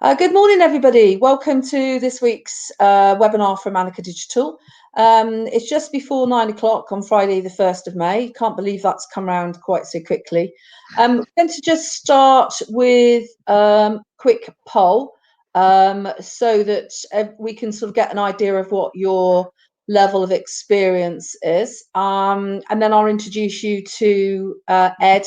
Good morning, everybody. Welcome to this week's webinar from Anicca Digital. It's just before 9 o'clock on Friday, the 1st of May. Can't believe that's come around quite so quickly. I'm going to just start with a quick poll so that we can sort of get an idea of what your level of experience is. And then I'll introduce you to Ed.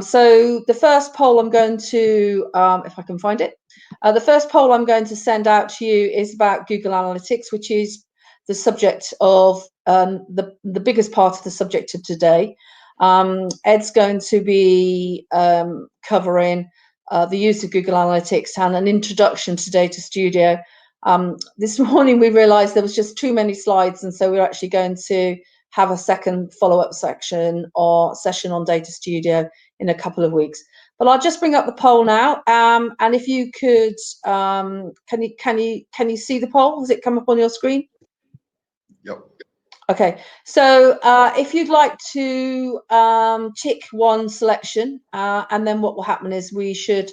So the first poll I'm going to, if I can find it, the first poll I'm going to send out to you is about Google Analytics, which is the subject of the biggest part of the subject of today. Ed's going to be covering the use of Google Analytics and an introduction to Data Studio. This morning we realized there was just too many slides, and so we're actually going to have a second follow-up section or session on Data Studio in a couple of weeks. But I'll just bring up the poll now, and if you could, can you see the poll? Does it come up on your screen? Yep. Okay. So if you'd like to tick one selection, and then what will happen is we should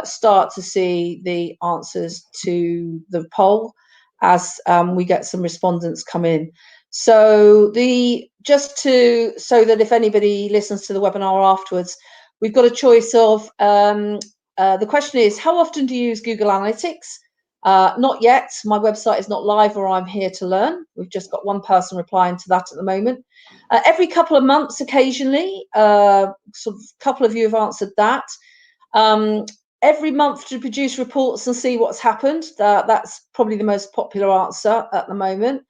start to see the answers to the poll as we get some respondents come in. So so that if anybody listens to the webinar afterwards, we've got a choice of, the question is, how often do you use Google Analytics? Not yet, my website is not live, or I'm here to learn. We've just got one person replying to that at the moment. Every couple of months, occasionally, sort of a couple of you have answered that. Every month to produce reports and see what's happened. That's probably the most popular answer at the moment.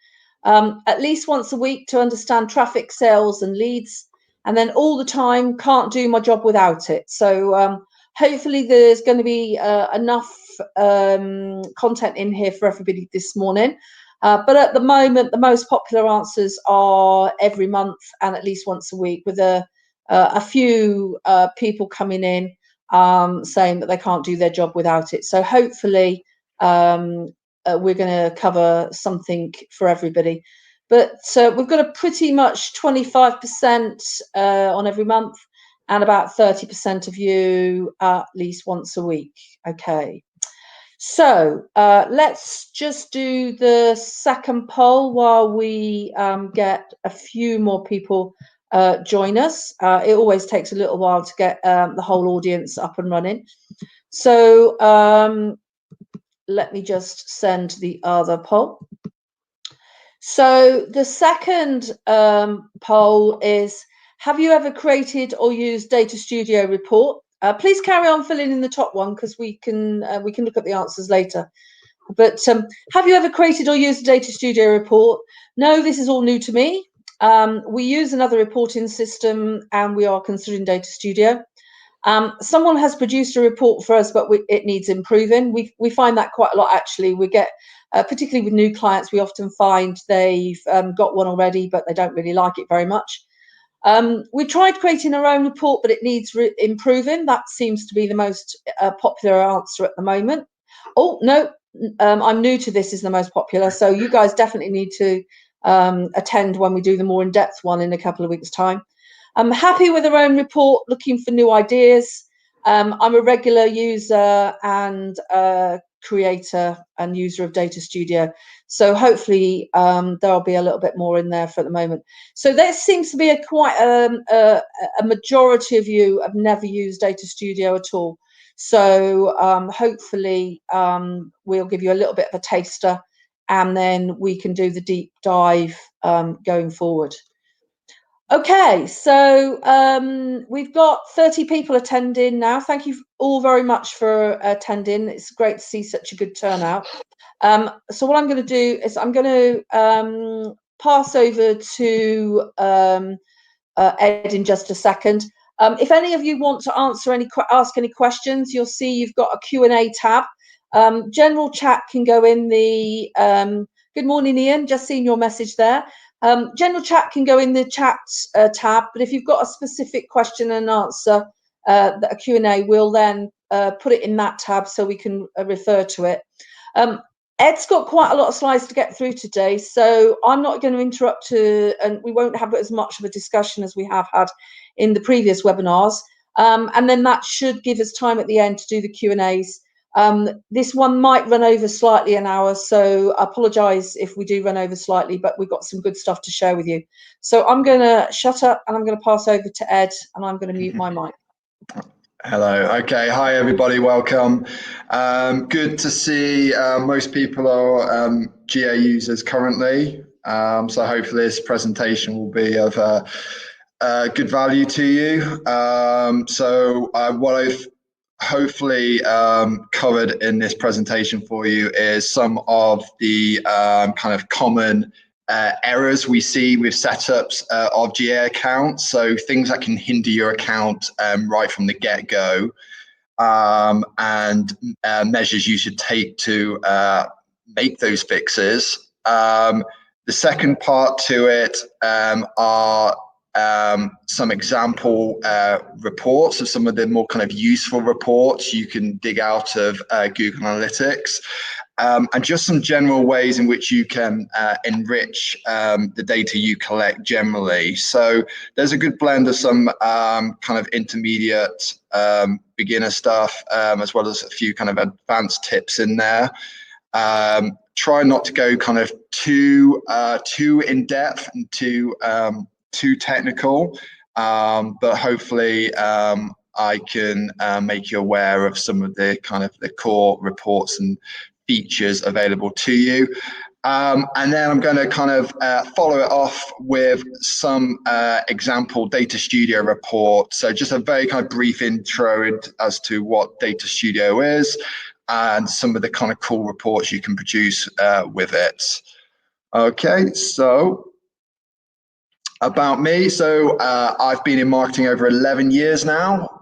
At least once a week to understand traffic, sales and leads, and then all the time, can't do my job without it. So hopefully there's going to be enough content in here for everybody this morning. But at the moment, the most popular answers are every month and at least once a week, with a few people coming in saying that they can't do their job without it. So hopefully we're going to cover something for everybody. But we've got a pretty much 25% on every month, and about 30% of you at least once a week. Okay. So let's just do the second poll while we get a few more people join us. It always takes a little while to get the whole audience up and running. So let me just send the other poll. So the second poll is, have you ever created or used Data Studio report? Please carry on filling in the top one, because we can look at the answers later. But have you ever created or used a Data Studio report? No, this is all new to me. We use another reporting system, and we are considering Data Studio. Someone has produced a report for us, but it needs improving. We find that quite a lot, actually. We get, particularly with new clients, we often find they've got one already, but they don't really like it very much. We tried creating our own report, but it needs improving. That seems to be the most popular answer at the moment. Oh, no, I'm new to this is the most popular. So you guys definitely need to attend when we do the more in-depth one in a couple of weeks' time. I'm happy with our own report, looking for new ideas. I'm a regular user and creator and user of Data Studio. So hopefully there'll be a little bit more in there for the moment. So there seems to be quite a majority of you have never used Data Studio at all. So hopefully we'll give you a little bit of a taster, and then we can do the deep dive going forward. Okay, so we've got 30 people attending now. Thank you all very much for attending. It's great to see such a good turnout. So what I'm going to do is I'm going to pass over to Ed in just a second. If any of you want to ask any questions, you'll see you've got a Q&A tab. General chat can go in the good morning, Ian, just seen your message there. General chat can go in the chat tab, but if you've got a specific question and answer, a Q&A, we'll then put it in that tab so we can refer to it. Ed's got quite a lot of slides to get through today, so I'm not going to interrupt and we won't have as much of a discussion as we have had in the previous webinars. And then that should give us time at the end to do the Q&As. This one might run over slightly an hour, so I apologise if we do run over slightly, but we've got some good stuff to share with you. So I'm going to shut up and I'm going to pass over to Ed, and I'm going to mute my mic. Hello. Okay. Hi, everybody. Welcome. Good to see most people are GA users currently. So hopefully this presentation will be of good value to you. So what I've hopefully covered in this presentation for you is some of the kind of common errors we see with setups of GA accounts. So things that can hinder your account right from the get-go, and measures you should take to make those fixes. The second part to it are some example reports of some of the more kind of useful reports you can dig out of Google Analytics. And just some general ways in which you can enrich the data you collect generally. So there's a good blend of some kind of intermediate beginner stuff, as well as a few kind of advanced tips in there. Try not to go kind of too in depth and too technical, but hopefully I can make you aware of some of the kind of the core reports and features available to you. And then I'm going to kind of follow it off with some example Data Studio reports. So just a very kind of brief intro as to what Data Studio is and some of the kind of cool reports you can produce with it. Okay, so about me. So I've been in marketing over 11 years now,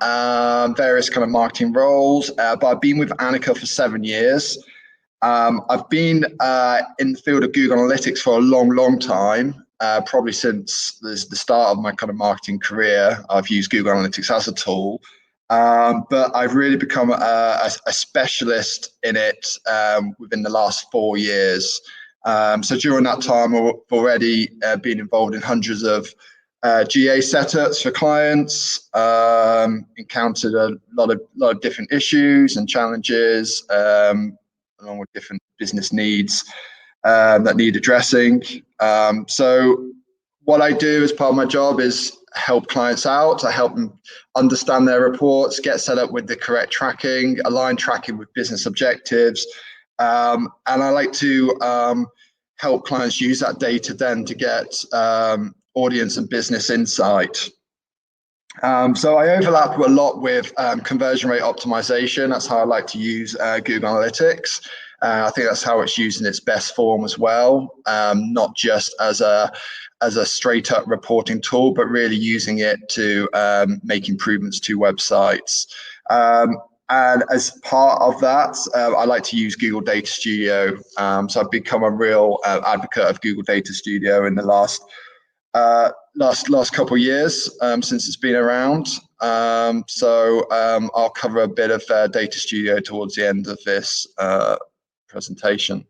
various kind of marketing roles, but I've been with Anicca for 7 years. I've been in the field of Google Analytics for a long time, probably since the start of my kind of marketing career. I've used Google Analytics as a tool, but I've really become a specialist in it within the last 4 years. So during that time, I've already been involved in hundreds of GA setups for clients, encountered a lot of different issues and challenges, along with different business needs that need addressing. So what I do as part of my job is help clients out. I help them understand their reports, get set up with the correct tracking, align tracking with business objectives. And I like to help clients use that data then to get audience and business insight. So I overlap a lot with conversion rate optimization. That's how I like to use Google Analytics. I think that's how it's used in its best form as well, not just as a straight up reporting tool, but really using it to make improvements to websites. And as part of that, I like to use Google Data Studio. So I've become a real advocate of Google Data Studio in the last couple of years since it's been around. So I'll cover a bit of Data Studio towards the end of this presentation.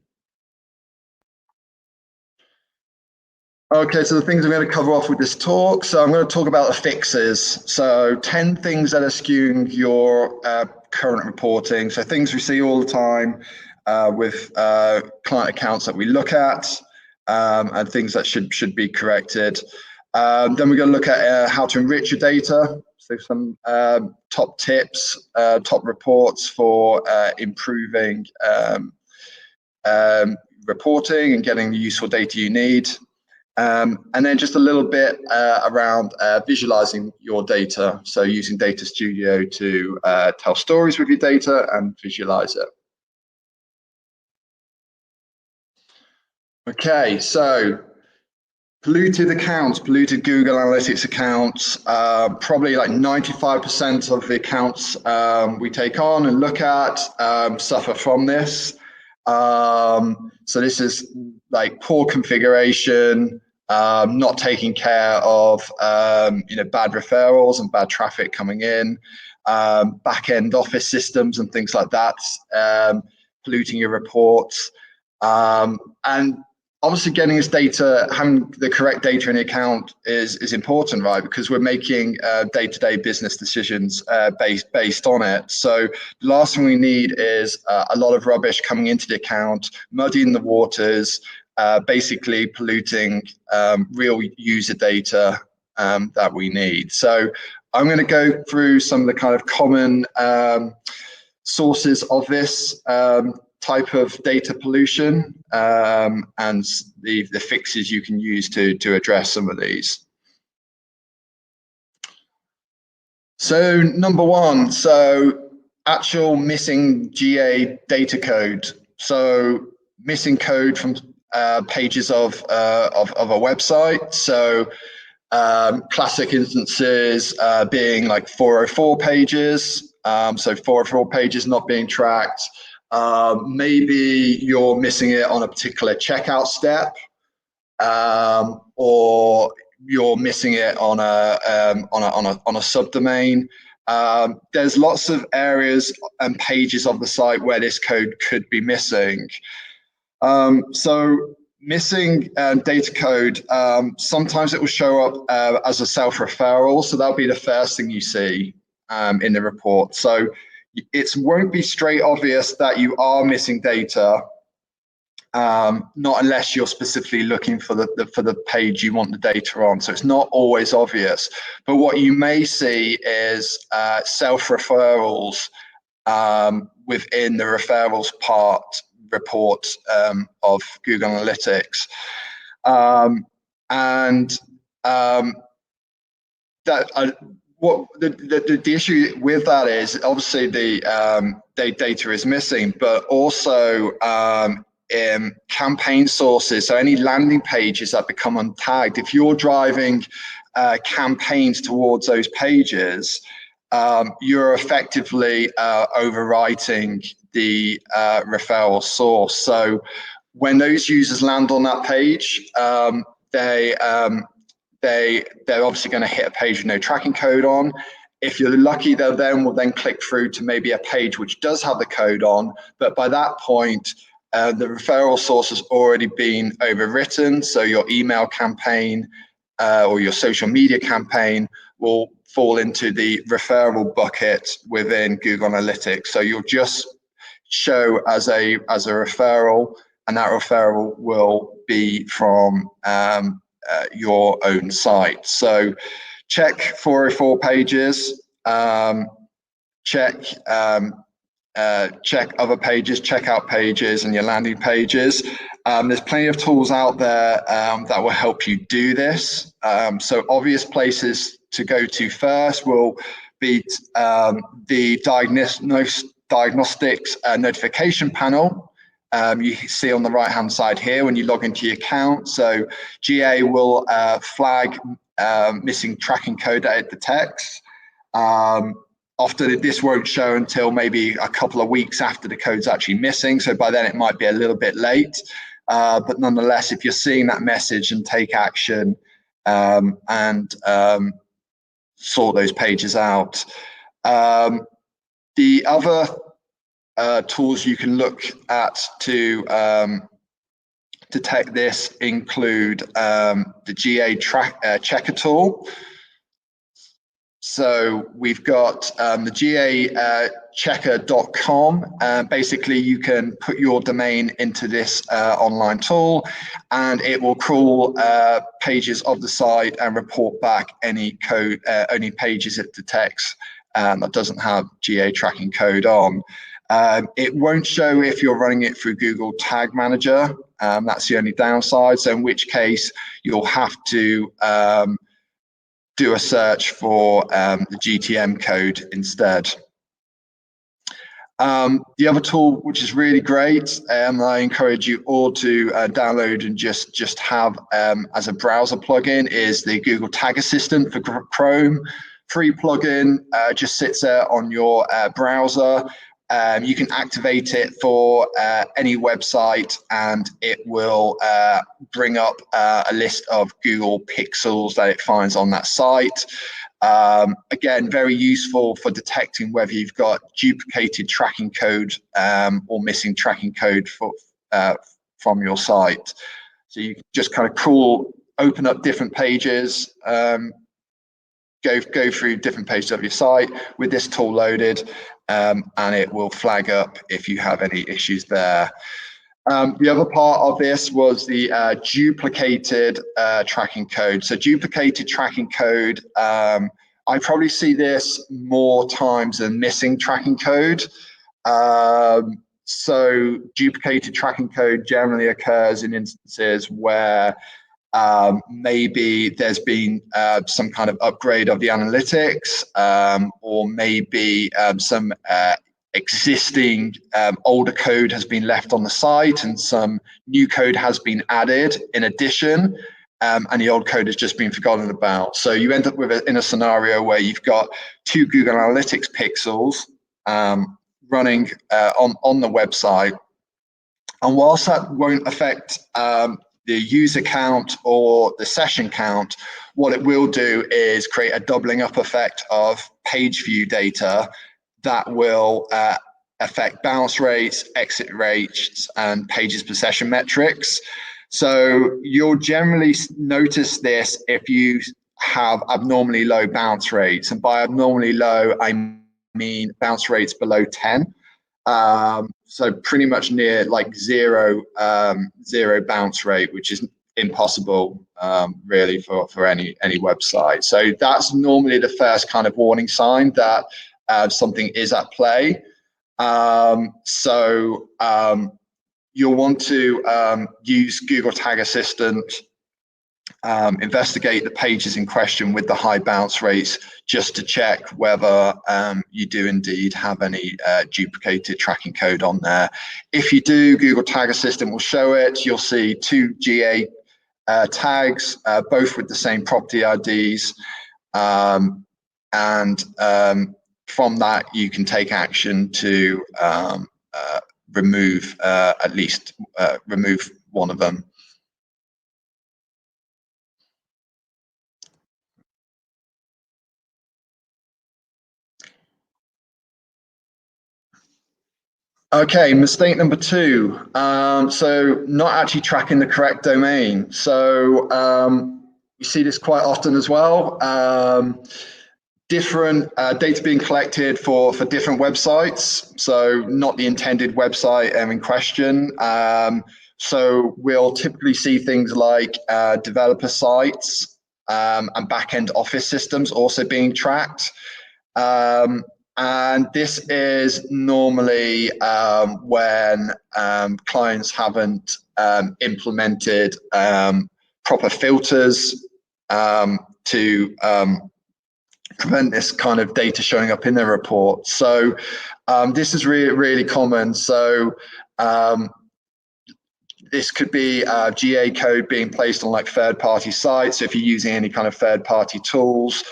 Okay, so the things I'm going to cover off with this talk. So I'm going to talk about the fixes. So 10 things that are skewing your current reporting. So things we see all the time with client accounts that we look at, and things that should be corrected. Then we're going to look at how to enrich your data. So some top tips, top reports for improving reporting and getting the useful data you need. And then just a little bit around visualizing your data. So using Data Studio to tell stories with your data and visualize it. Okay, so polluted accounts, polluted Google Analytics accounts, probably like 95% of the accounts we take on and look at suffer from this. So this is like poor configuration, not taking care of bad referrals and bad traffic coming in, back-end office systems and things like that, polluting your reports. And obviously getting this data, having the correct data in the account is important, right? Because we're making day-to-day business decisions based on it. So the last thing we need is a lot of rubbish coming into the account, muddying the waters, basically polluting real user data that we need. So I'm going to go through some of the kind of common sources of this type of data pollution and the fixes you can use to address some of these. So number one, so actual missing GA data code. So missing code from pages of a website. So classic instances being like 404 pages. So 404 pages not being tracked. Maybe you're missing it on a particular checkout step, or you're missing it on a subdomain. There's lots of areas and pages of the site where this code could be missing. So missing data code, sometimes it will show up as a self-referral. So that'll be the first thing you see in the report. So it won't be straight obvious that you are missing data, not unless you're specifically looking for the page you want the data on. So it's not always obvious. But what you may see is self-referrals within the referrals report of Google Analytics. What the issue with that is obviously the data is missing, but also in campaign sources, so any landing pages that become untagged, if you're driving campaigns towards those pages, you're effectively overwriting the referral source. So when those users land on that page, they're obviously going to hit a page with no tracking code on. If you're lucky, they will then click through to maybe a page which does have the code on, but by that point, the referral source has already been overwritten, so your email campaign or your social media campaign will fall into the referral bucket within Google Analytics. So you'll just show as a referral, and that referral will be from your own site. So check 404 pages, check other pages, checkout pages, and your landing pages. There's plenty of tools out there that will help you do this. So obvious places to go to first will be the Diagnostics notification panel. You see on the right-hand side here when you log into your account. So GA will flag missing tracking code that it detects. Often this won't show until maybe a couple of weeks after the code's actually missing. So by then it might be a little bit late. But nonetheless, if you're seeing that message and take action and sort those pages out. The other tools you can look at to detect this include the GA checker tool. So we've got the GAchecker.com. Basically, you can put your domain into this online tool, and it will crawl pages of the site and report back any code, any pages it detects that doesn't have GA tracking code on. It won't show if you're running it through Google Tag Manager. That's the only downside. So in which case, you'll have to do a search for the GTM code instead. The other tool, which is really great, I encourage you all to download and just have as a browser plugin, is the Google Tag Assistant for Chrome. Free plugin, just sits there on your browser. You can activate it for any website, and it will bring up a list of Google pixels that it finds on that site. Again, very useful for detecting whether you've got duplicated tracking code or missing tracking code from your site. So you can just kind of open up different pages, go through different pages of your site with this tool loaded, and it will flag up if you have any issues there. The other part of this was the duplicated tracking code. So duplicated tracking code, I probably see this more times than missing tracking code. So duplicated tracking code generally occurs in instances where maybe there's been some kind of upgrade of the analytics, or maybe some existing older code has been left on the site and some new code has been added in addition, and the old code has just been forgotten about. So you end up with in a scenario where you've got 2 Google Analytics pixels running on the website, and whilst that won't affect the user count or the session count, what it will do is create a doubling up effect of page view data that will affect bounce rates, exit rates, and pages per session metrics. So you'll generally notice this if you have abnormally low bounce rates. And by abnormally low, I mean bounce rates below 10. So pretty much near like zero bounce rate, which is impossible really for any website. So that's normally the first kind of warning sign that something is at play. You'll want to use Google Tag Assistant, investigate the pages in question with the high bounce rates just to check whether you do indeed have any duplicated tracking code on there. If you do, Google Tag Assistant will show it. You'll see 2 GA tags, both with the same property IDs, from that, you can take action to remove remove one of them. Okay, mistake number 2. So not actually tracking the correct domain. So you see this quite often as well. Different data being collected for different websites, so not the intended website in question. So we'll typically see things like developer sites and back-end office systems also being tracked. And this is normally when clients haven't implemented proper filters to prevent this kind of data showing up in their report. So this is really common. So this could be GA code being placed on like third-party sites. So if you're using any kind of third-party tools,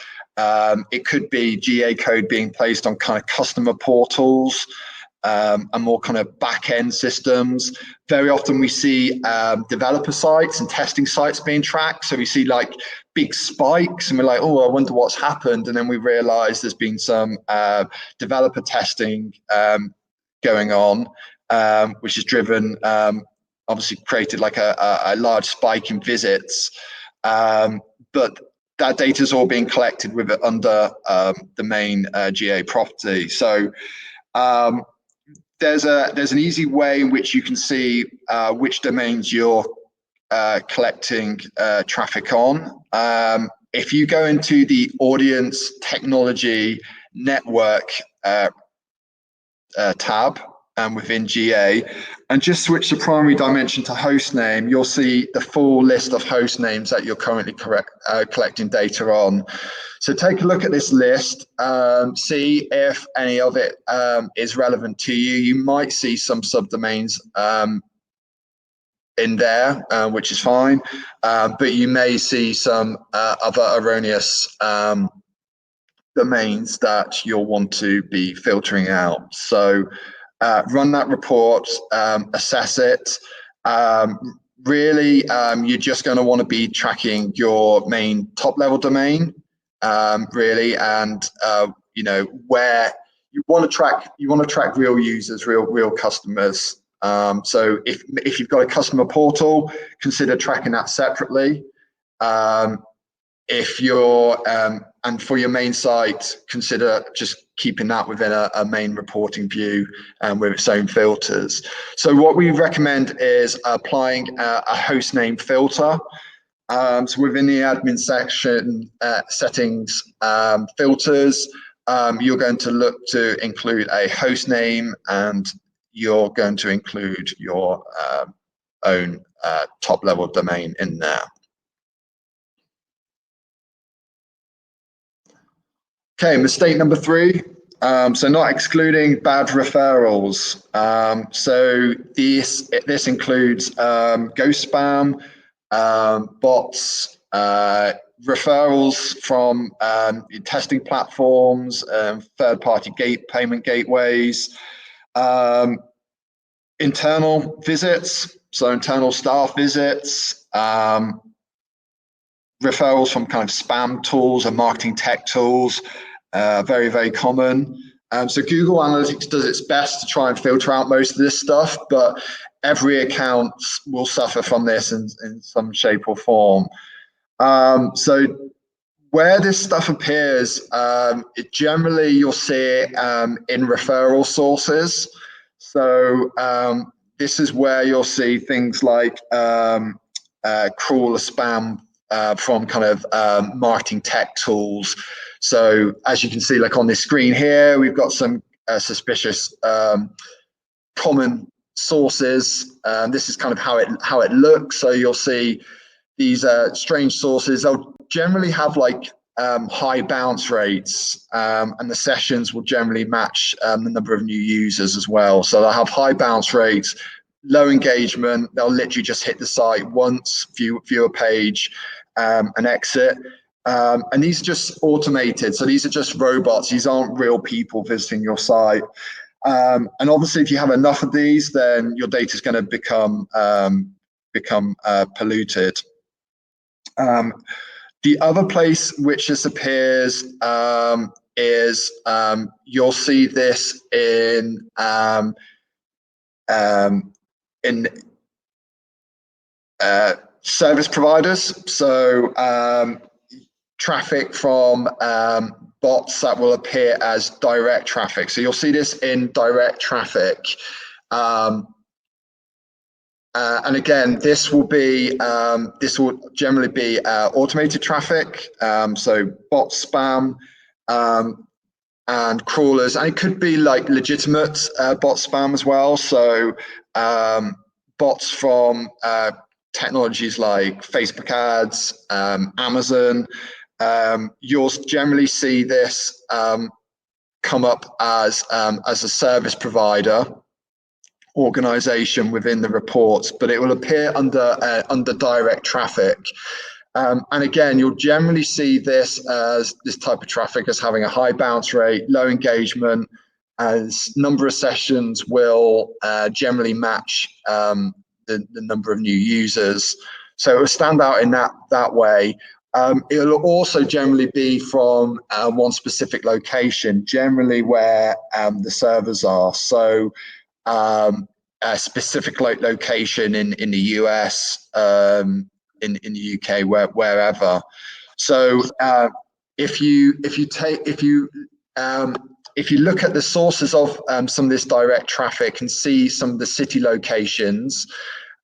it could be GA code being placed on kind of customer portals and more kind of back-end systems. Very often we see developer sites and testing sites being tracked. So we see like big spikes and we're like, oh, I wonder what's happened. And then we realize there's been some developer testing going on, which has driven, obviously created like a large spike in visits. But that data is all being collected with it under the main GA property. So there's an easy way in which you can see which domains you're collecting traffic on. If you go into the audience technology network tab within GA and just switch the primary dimension to host name, you'll see the full list of host names that you're currently collecting data on. So take a look at this list, see if any of it is relevant to you. You might see some subdomains in there, which is fine, but you may see some other erroneous domains that you'll want to be filtering out. So run that report, assess it. Really, you're just going to want to be tracking your main top-level domain, really, and you know where you want to track. You want to track real users, real customers. So if you've got a customer portal, consider tracking that separately. If you're and for your main site, consider just keeping that within a main reporting view with its own filters. So what we recommend is applying a host name filter. So within the admin section settings filters, you're going to look to include a host name, and you're going to include your own top level domain in there. Okay, mistake number 3. So not excluding bad referrals. So this includes ghost spam, bots, referrals from testing platforms, third-party payment gateways, internal visits, so internal staff visits, referrals from kind of spam tools and marketing tech tools, very, very common. So Google Analytics does its best to try and filter out most of this stuff, but every account will suffer from this in some shape or form. So where this stuff appears, generally you'll see it in referral sources. So this is where you'll see things like crawler spam from kind of marketing tech tools. So as you can see, like on this screen here, we've got some suspicious common sources. This is kind of how it looks. So you'll see these strange sources. They'll generally have like high bounce rates, and the sessions will generally match the number of new users as well. So they'll have high bounce rates, low engagement. They'll literally just hit the site once, view a page, and exit. And these are just automated. So these are just robots. These aren't real people visiting your site. And obviously, if you have enough of these, then your data is going to become polluted. The other place which this appears is you'll see this in service providers. So traffic from bots that will appear as direct traffic. So you'll see this in direct traffic. And again, this will generally be automated traffic. So bot spam and crawlers, and it could be like legitimate bot spam as well. So bots from technologies like Facebook ads, Amazon. You'll generally see this come up as a service provider organization within the reports, but it will appear under direct traffic. And again, you'll generally see this type of traffic as having a high bounce rate, low engagement, as number of sessions will generally match the number of new users. So it will stand out in that way. It'll also generally be from one specific location, generally where the servers are. So a specific location in the US, in the UK, wherever. So if you look at the sources of some of this direct traffic and see some of the city locations,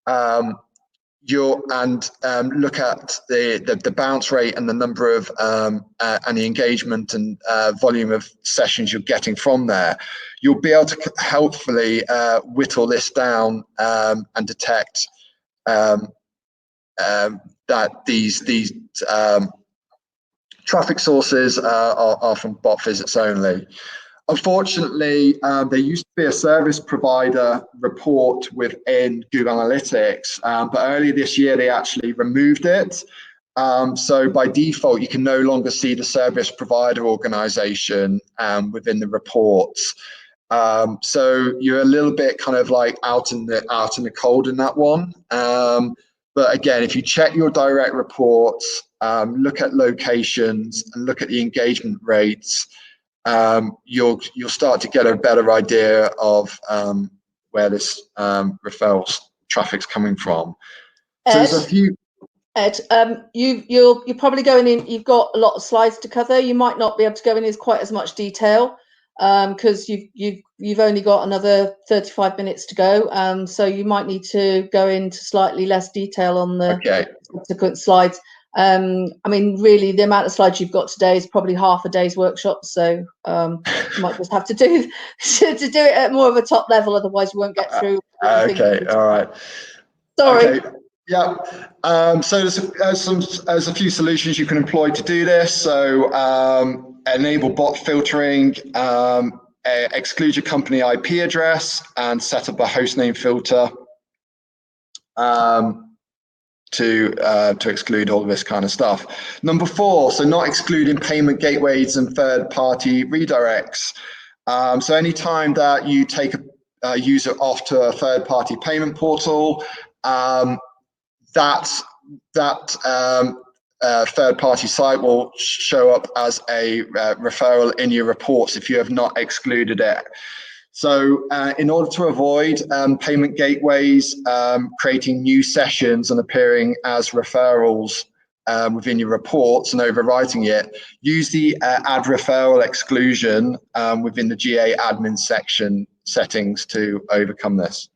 look at the bounce rate and the number of and the engagement and volume of sessions you're getting from there, you'll be able to helpfully whittle this down and detect that these traffic sources are from bot visits only. Unfortunately, there used to be a service provider report within Google Analytics, but earlier this year they actually removed it. So by default, you can no longer see the service provider organization within the reports. So you're a little bit kind of like out in the cold in that one. But again, if you check your direct reports, look at locations and look at the engagement rates, you'll start to get a better idea of where this referrals traffic's coming from. So Ed, there's a few. Ed, you're probably going in. You've got a lot of slides to cover. You might not be able to go in quite as much detail because you've only got another 35 minutes to go. So you might need to go into slightly less detail on the subsequent slides. I mean, really, the amount of slides you've got today is probably half a day's workshop. So you might just have to do it at more of a top level. Otherwise, you won't get through. Okay, all right. Sorry. Okay. Yeah. So there's a few solutions you can employ to do this. So enable bot filtering, exclude your company IP address, and set up a hostname filter to exclude all of this kind of stuff. Number 4, so not excluding payment gateways and third-party redirects. So anytime that you take a user off to a third-party payment portal, that third-party site will show up as a referral in your reports if you have not excluded it. So in order to avoid payment gateways creating new sessions and appearing as referrals within your reports and overwriting it, use the add referral exclusion within the GA admin section settings to overcome this.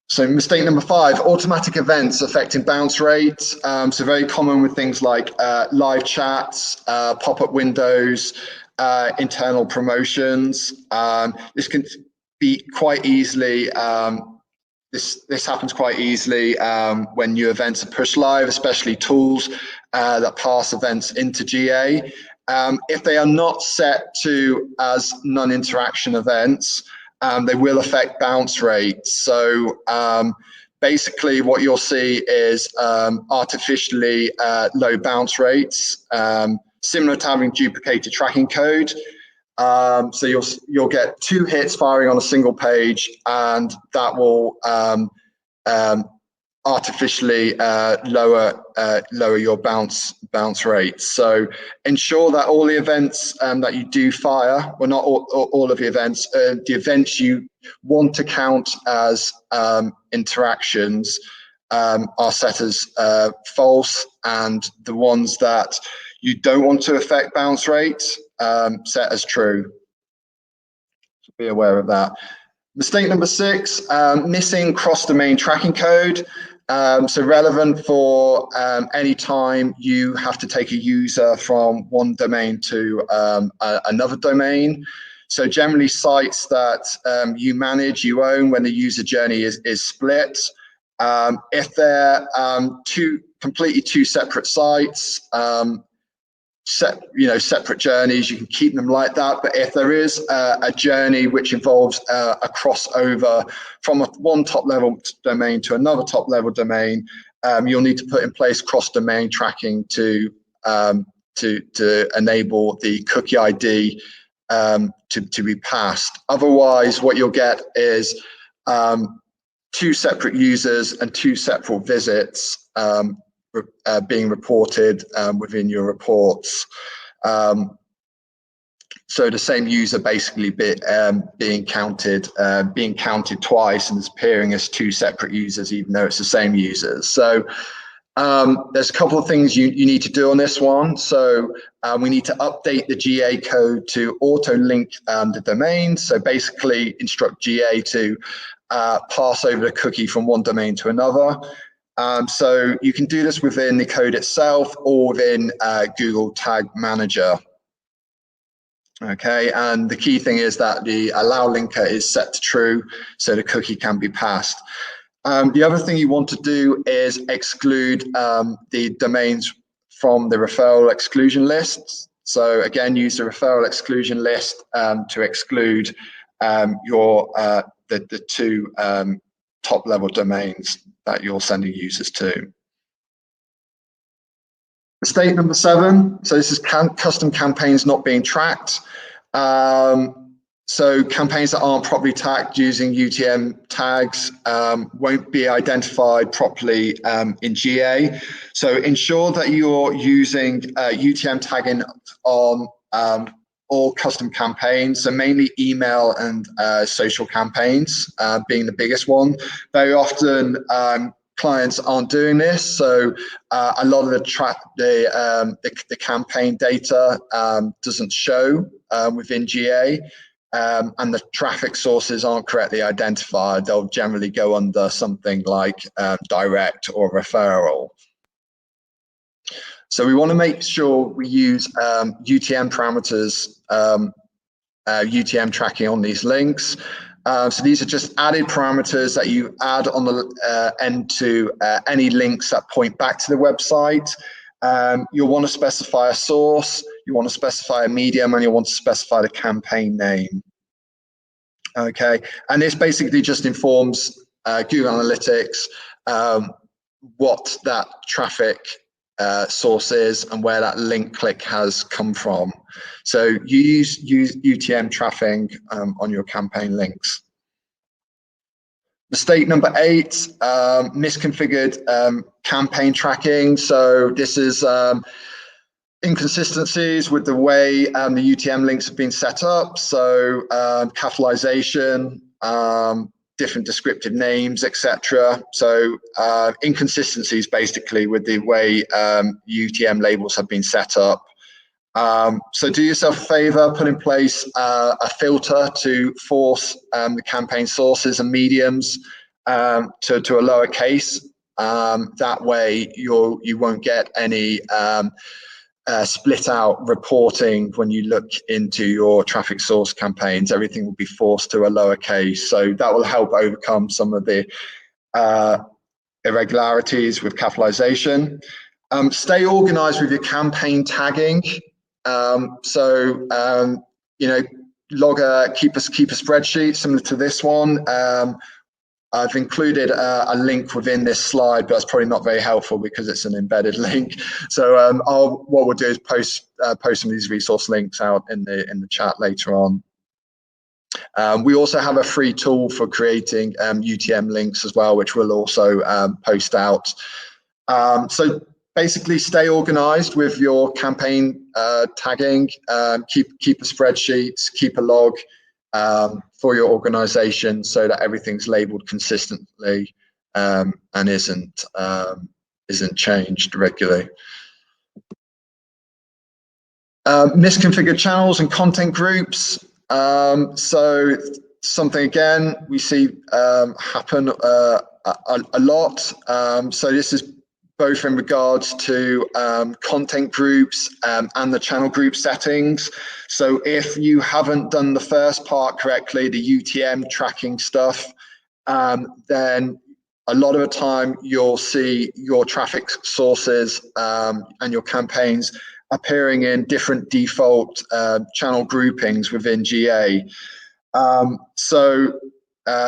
So mistake number 5, automatic events affecting bounce rates. So very common with things like live chats, pop-up windows, internal promotions. This can be quite easily, this happens quite easily when new events are pushed live, especially tools that pass events into GA. If they are not set to as non-interaction events, they will affect bounce rates. So basically what you'll see is artificially low bounce rates, similar to having duplicated tracking code. So you'll get 2 hits firing on a single page, and that will artificially lower your bounce rates. So ensure that all the events that you do fire, well, not all of the events you want to count as interactions are set as false, and the ones that you don't want to affect bounce rates set as true. So be aware of that. Mistake number 6, missing cross-domain tracking code. So relevant for any time you have to take a user from one domain to another domain. So generally sites that you manage, you own when the user journey is split. If they're completely two separate sites, separate journeys, you can keep them like that. But if there is a journey which involves a crossover from one top level domain to another top level domain, you'll need to put in place cross domain tracking to enable the cookie ID to be passed. Otherwise, what you'll get is 2 separate users and 2 separate visits being reported within your reports. So the same user basically being counted twice and appearing as 2 separate users, even though it's the same users. So there's a couple of things you need to do on this one. So we need to update the GA code to auto link the domain. So basically instruct GA to pass over the cookie from one domain to another. So you can do this within the code itself or within Google Tag Manager. Okay, and the key thing is that the allow linker is set to true, so the cookie can be passed. The other thing you want to do is exclude the domains from the referral exclusion list. So again, use the referral exclusion list to exclude the 2 top level domains that you're sending users to. Mistake number 7, so this is custom campaigns not being tracked. So campaigns that aren't properly tagged using UTM tags won't be identified properly in GA. So ensure that you're using UTM tagging on or custom campaigns, so mainly email and social campaigns being the biggest one. Very often clients aren't doing this, so a lot of the campaign data doesn't show within GA, and the traffic sources aren't correctly identified. They'll generally go under something like direct or referral. So we want to make sure we use UTM parameters, UTM tracking on these links. So these are just added parameters that you add on the end to any links that point back to the website. You'll want to specify a source, you want to specify a medium, and you want to specify the campaign name. Okay, and this basically just informs Google Analytics what that traffic source is and where that link click has come from. So you use UTM tracking on your campaign links. Mistake number 8, misconfigured campaign tracking. So this is inconsistencies with the way the UTM links have been set up. So capitalization, different descriptive names, etc. So inconsistencies basically with the way UTM labels have been set up. So do yourself a favor, put in place a filter to force the campaign sources and mediums to a lower case. That way you won't get any split out reporting when you look into your traffic source campaigns. Everything will be forced to a lower case, so that will help overcome some of the irregularities with capitalization. Stay organized with your campaign tagging. You know, keep a spreadsheet similar to this one. I've included a link within this slide, but that's probably not very helpful because it's an embedded link. So what we'll do is post some of these resource links out in the chat later on. We also have a free tool for creating UTM links as well, which we'll also post out. So basically, stay organized with your campaign tagging. Keep a spreadsheet, keep a log for your organization so that everything's labeled consistently and isn't changed regularly. Misconfigured channels and content groups. So something again we see happen a lot. So this is both in regards to content groups and the channel group settings. So if you haven't done the first part correctly, the UTM tracking stuff, then a lot of the time you'll see your traffic sources and your campaigns appearing in different default channel groupings within GA.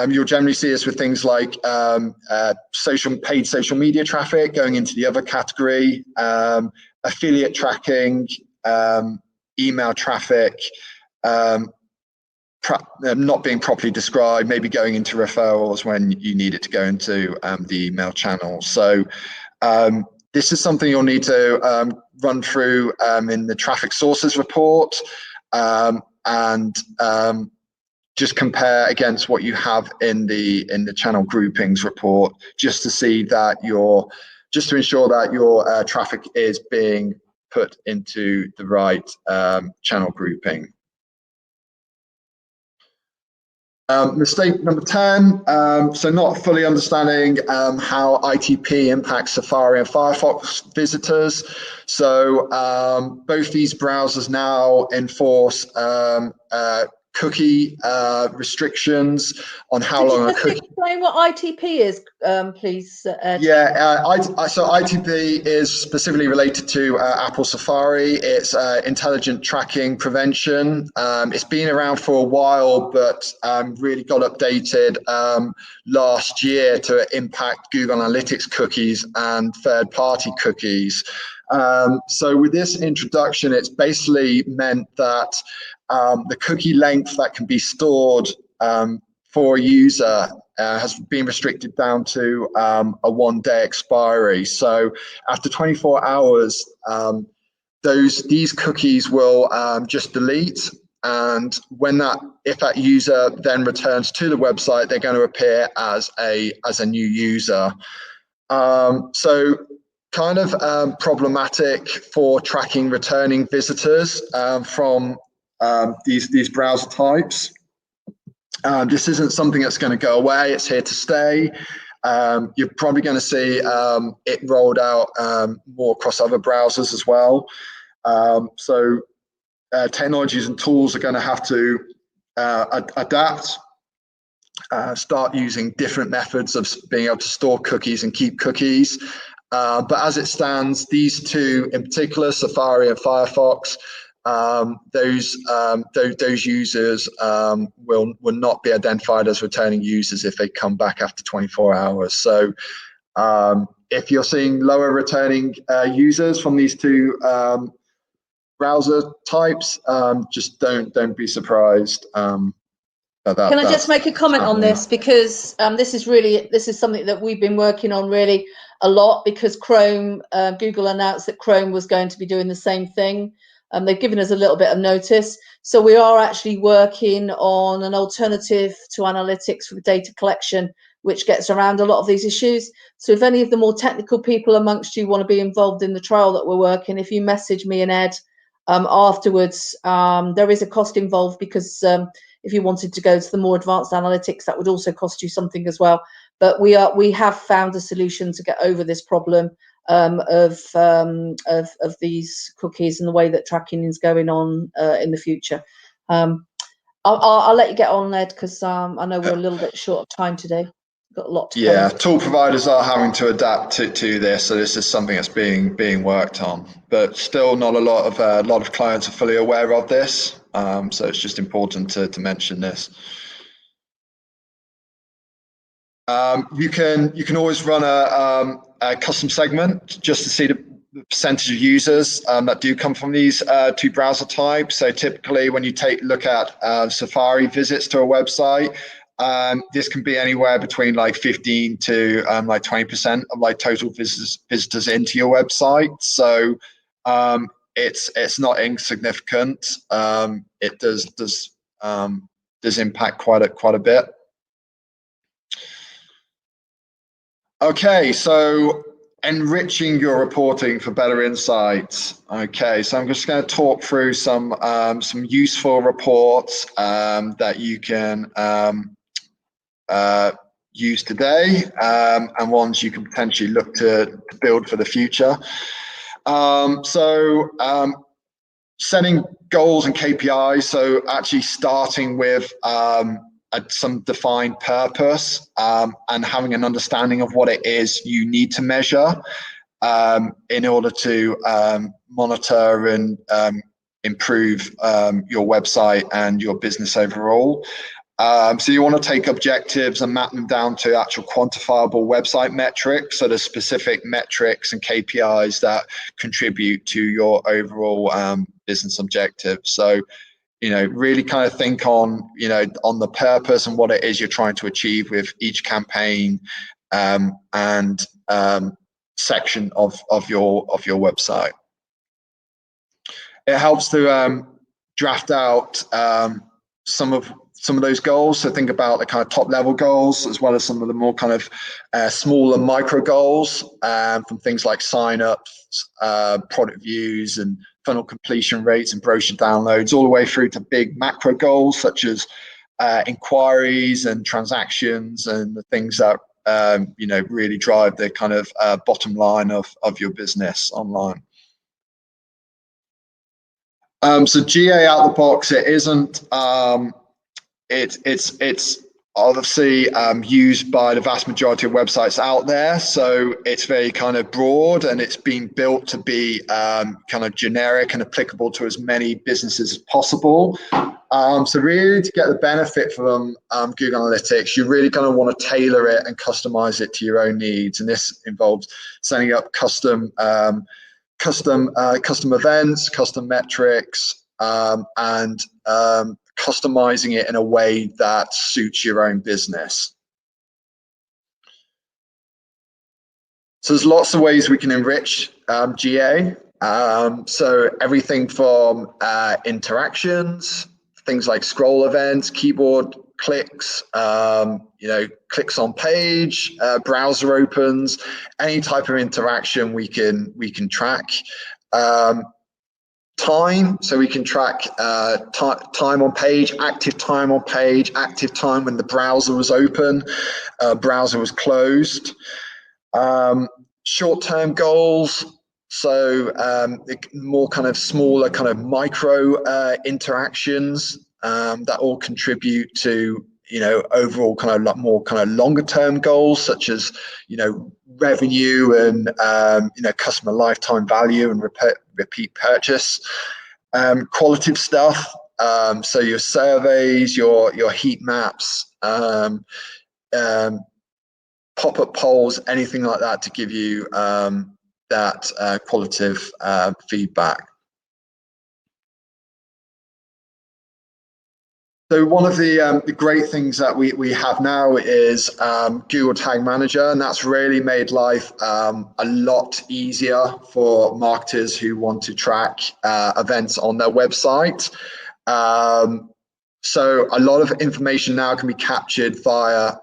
You'll generally see this with things like paid social media traffic going into the other category, affiliate tracking, email traffic, not being properly described, maybe going into referrals when you need it to go into the email channel. So this is something you'll need to run through in the traffic sources report and just compare against what you have in the channel groupings report, just to see that just to ensure that your traffic is being put into the right channel grouping. Mistake number 10, so not fully understanding how ITP impacts Safari and Firefox visitors. So both these browsers now enforce cookie restrictions on how long a cookie. Explain what ITP is, please. Yeah, so ITP is specifically related to Apple Safari. It's intelligent tracking prevention. It's been around for a while, but really got updated last year to impact Google Analytics cookies and third-party cookies. So with this introduction, it's basically meant that the cookie length that can be stored for a user has been restricted down to a one-day expiry. So after 24 hours, these cookies will just delete, and if that user then returns to the website, they're going to appear as a new user. So kind of problematic for tracking returning visitors from these browser types. This isn't something that's going to go away. It's here to stay. You're probably going to see it rolled out more across other browsers as well. So technologies and tools are going to have to adapt, start using different methods of being able to store cookies and keep cookies. But as it stands, these two in particular, Safari and Firefox, those users will not be identified as returning users if they come back after 24 hours. So if you're seeing lower returning users from these two browser types, just don't be surprised. Can I just make a comment on this, because this is something that we've been working on really a lot, because Chrome, Google announced that Chrome was going to be doing the same thing. They've given us a little bit of notice. So we are actually working on an alternative to analytics for the data collection, which gets around a lot of these issues. So if any of the more technical people amongst you want to be involved in the trial that we're working, if you message me and Ed afterwards, there is a cost involved, because if you wanted to go to the more advanced analytics, that would also cost you something as well. But we have found a solution to get over this problem of these cookies and the way that tracking is going on in the future. I'll let you get on, Ed, because I know we're a little bit short of time today. Got a lot to cover. Tool providers are having to adapt to this, so this is something that's being worked on. But still, not a lot of clients are fully aware of this, so it's just important to mention this. You can always run a custom segment just to see the percentage of users that do come from these two browser types. So typically, when you look at Safari visits to a website, this can be anywhere between like 15 to like 20% of like total visitors into your website. So it's not insignificant. It does impact quite a bit. Okay, so enriching your reporting for better insights. Okay, so I'm just going to talk through some useful reports that you can use today, and ones you can potentially look to build for the future. Setting goals and KPIs. So actually starting with some defined purpose and having an understanding of what it is you need to measure in order to monitor and improve your website and your business overall. So you want to take objectives and map them down to actual quantifiable website metrics. So there's specific metrics and KPIs that contribute to your overall business objectives. So really kind of think on the purpose and what it is you're trying to achieve with each campaign and section of your website. It helps to draft out some of those goals. So think about the kind of top level goals, as well as some of the more kind of smaller micro goals from things like signups, product views, and funnel completion rates and brochure downloads, all the way through to big macro goals such as inquiries and transactions and the things that really drive the kind of bottom line of your business online. So GA out the box, it isn't. It's obviously used by the vast majority of websites out there, so it's very kind of broad, and it's been built to be kind of generic and applicable to as many businesses as possible. So really, to get the benefit from Google Analytics, you really kind of want to tailor it and customize it to your own needs, and this involves setting up custom events, custom metrics, and customizing it in a way that suits your own business. So there's lots of ways we can enrich GA. So everything from interactions, things like scroll events, keyboard clicks, clicks on page, browser opens, any type of interaction we can track. Time, so we can track time on page, active time on page, active time when the browser was open, browser was closed. Short-term goals, so more kind of smaller kind of micro interactions that all contribute to overall kind of more kind of longer term goals, such as revenue and customer lifetime value and repeat purchase. Qualitative stuff, so your surveys, your heat maps, pop-up polls, anything like that to give you that qualitative feedback. So one of the great things that we have now is Google Tag Manager, and that's really made life a lot easier for marketers who want to track events on their website. So a lot of information now can be captured via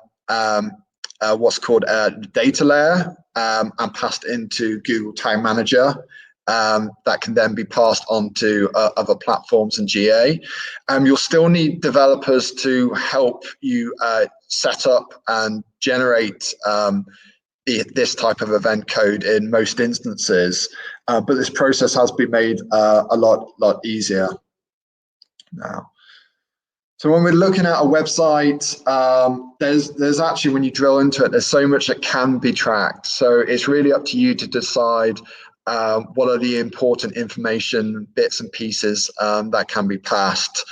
what's called a data layer and passed into Google Tag Manager. That can then be passed on to other platforms and GA. You'll still need developers to help you set up and generate this type of event code in most instances, but this process has been made a lot easier now. So when we're looking at a website, there's actually, when you drill into it, there's so much that can be tracked. So it's really up to you to decide what are the important information bits and pieces that can be passed.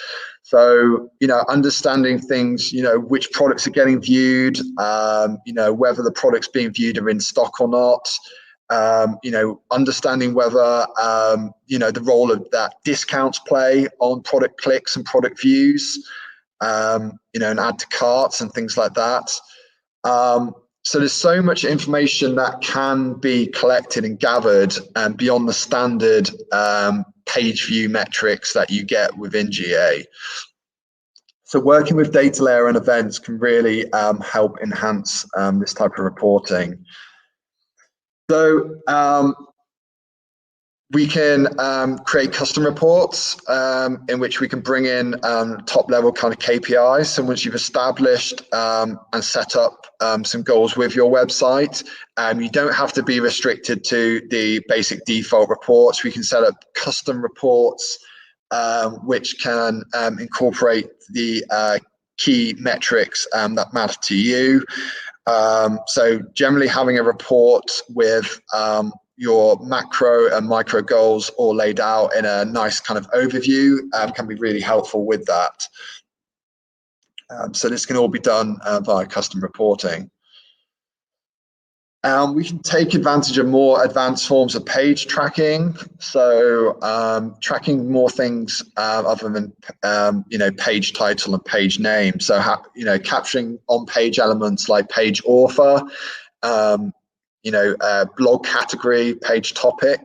So, understanding things, which products are getting viewed, whether the products being viewed are in stock or not, understanding whether, the role of that discounts play on product clicks and product views, and add to carts and things like that. So there's so much information that can be collected and gathered beyond the standard page view metrics that you get within GA. So working with data layer and events can really help enhance this type of reporting. So we can create custom reports in which we can bring in top level kind of KPIs. So once you've established and set up some goals with your website, you don't have to be restricted to the basic default reports. We can set up custom reports which can incorporate the key metrics that matter to you. So generally having a report with your macro and micro goals all laid out in a nice kind of overview can be really helpful with that. So this can all be done via custom reporting. We can take advantage of more advanced forms of page tracking. So tracking more things other than page title and page name. So capturing on-page elements like page author, blog category, page topic,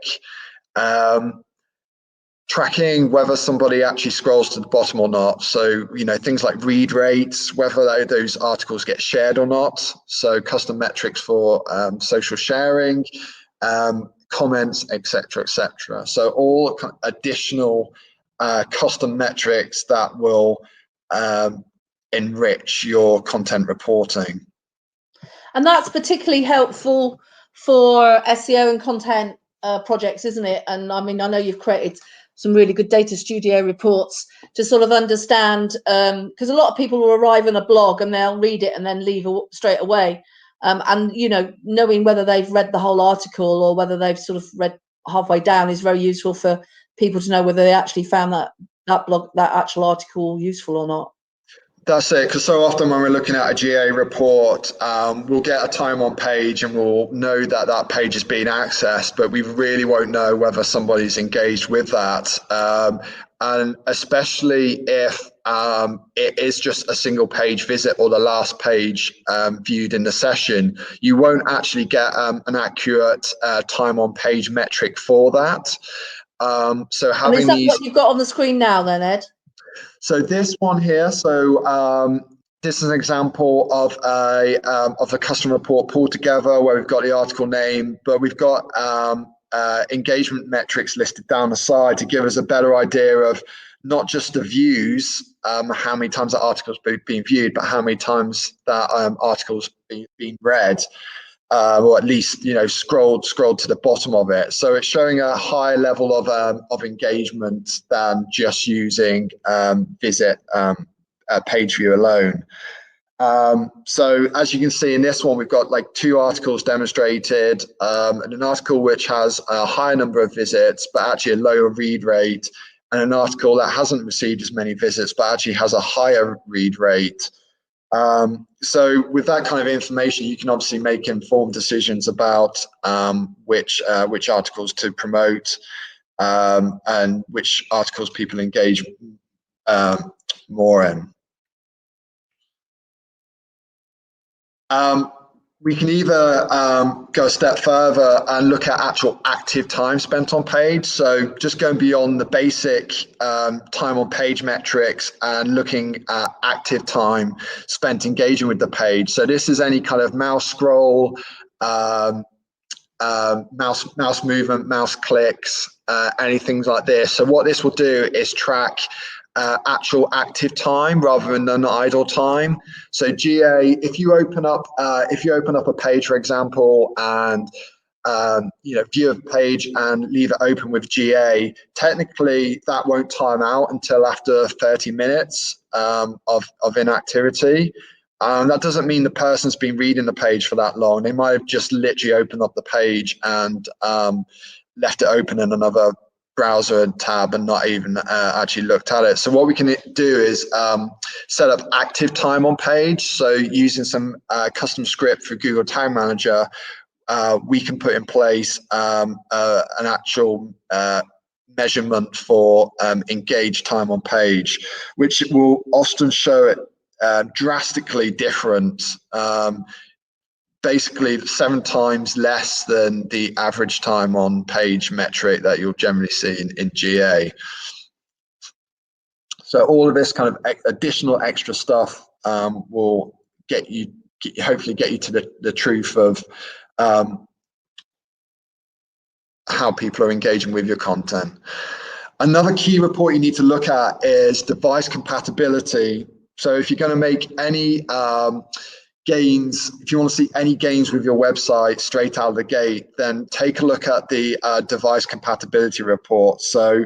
tracking whether somebody actually scrolls to the bottom or not. So, things like read rates, whether those articles get shared or not. So custom metrics for social sharing, comments, etc., etc. So all additional custom metrics that will enrich your content reporting. And that's particularly helpful for SEO and content projects, isn't it? And I mean, I know you've created some really good data studio reports to sort of understand, because a lot of people will arrive on a blog and they'll read it and then leave straight away. And, knowing whether they've read the whole article or whether they've sort of read halfway down is very useful for people to know whether they actually found that actual article useful or not. That's it, because so often when we're looking at a GA report, we'll get a time on page and we'll know that that page is being accessed, but we really won't know whether somebody's engaged with that. And especially if it is just a single page visit or the last page viewed in the session, you won't actually get an accurate time on page metric for that. So having is that these, what you've got on the screen now then, Ed? so this one here, so this is an example of a custom report pulled together where we've got the article name, but we've got engagement metrics listed down the side to give us a better idea of not just the views, how many times that article's been viewed, but how many times that article's been read, or at least scrolled to the bottom of it. So it's showing a higher level of engagement than just using visit page view alone. So as you can see in this one, we've got like 2 articles demonstrated, and an article which has a higher number of visits but actually a lower read rate, and an article that hasn't received as many visits but actually has a higher read rate. So with that kind of information, you can obviously make informed decisions about which articles to promote, and which articles people engage more in. We can either go a step further and look at actual active time spent on page. So just going beyond the basic time on page metrics and looking at active time spent engaging with the page. So this is any kind of mouse scroll, mouse movement, mouse clicks, anything like this. So what this will do is track actual active time rather than idle time. So GA, if you open up a page, for example, and view a page and leave it open with GA, technically that won't time out until after 30 minutes of inactivity. That doesn't mean the person's been reading the page for that long. They might have just literally opened up the page and left it open in another browser and tab and not even actually looked at it. So what we can do is set up active time on page. So using some custom script for Google Tag Manager, we can put in place an actual measurement for engaged time on page, which will often show it drastically different, basically 7 times less than the average time on page metric that you'll generally see in GA. So all of this kind of additional extra stuff will hopefully get you to the truth of how people are engaging with your content. Another key report you need to look at is device compatibility. So if you're going to make any gains, if you want to see any gains with your website straight out of the gate, then take a look at the device compatibility report. So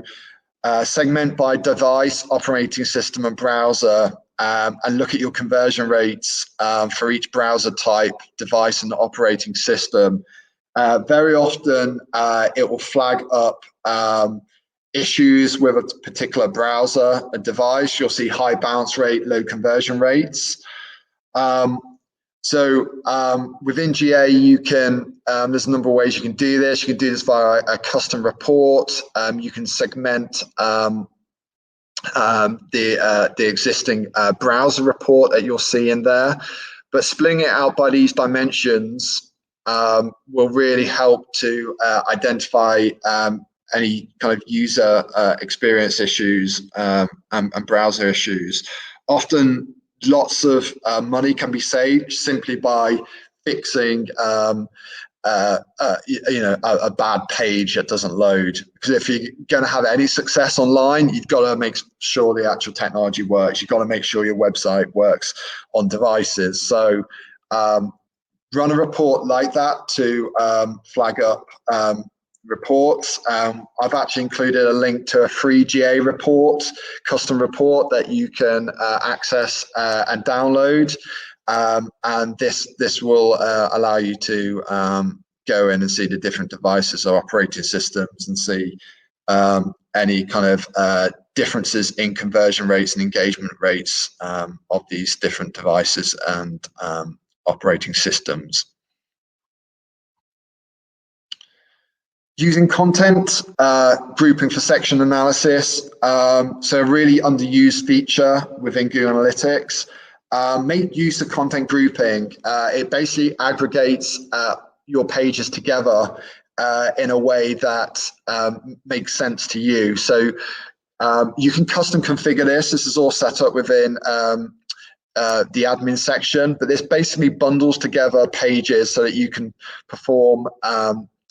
segment by device, operating system, and browser, and look at your conversion rates for each browser type, device, and operating system. Very often, it will flag up issues with a particular browser, a device. You'll see high bounce rate, low conversion rates. So within GA, you can, there's a number of ways you can do this. You can do this via a custom report. You can segment the existing browser report that you'll see in there. But splitting it out by these dimensions will really help to identify any kind of user experience issues and browser issues. Often, lots of money can be saved simply by fixing a bad page that doesn't load. Because if you're going to have any success online, you've got to make sure the actual technology works. You've got to make sure your website works on devices. So run a report like that to flag up reports. I've actually included a link to a free GA report, custom report that you can access and download. And this will allow you to go in and see the different devices or operating systems and see any kind of differences in conversion rates and engagement rates of these different devices and operating systems. Using content grouping for section analysis, so a really underused feature within Google Analytics. Make use of content grouping. It basically aggregates your pages together in a way that makes sense to you. So you can custom configure this. This is all set up within the admin section, but this basically bundles together pages so that you can perform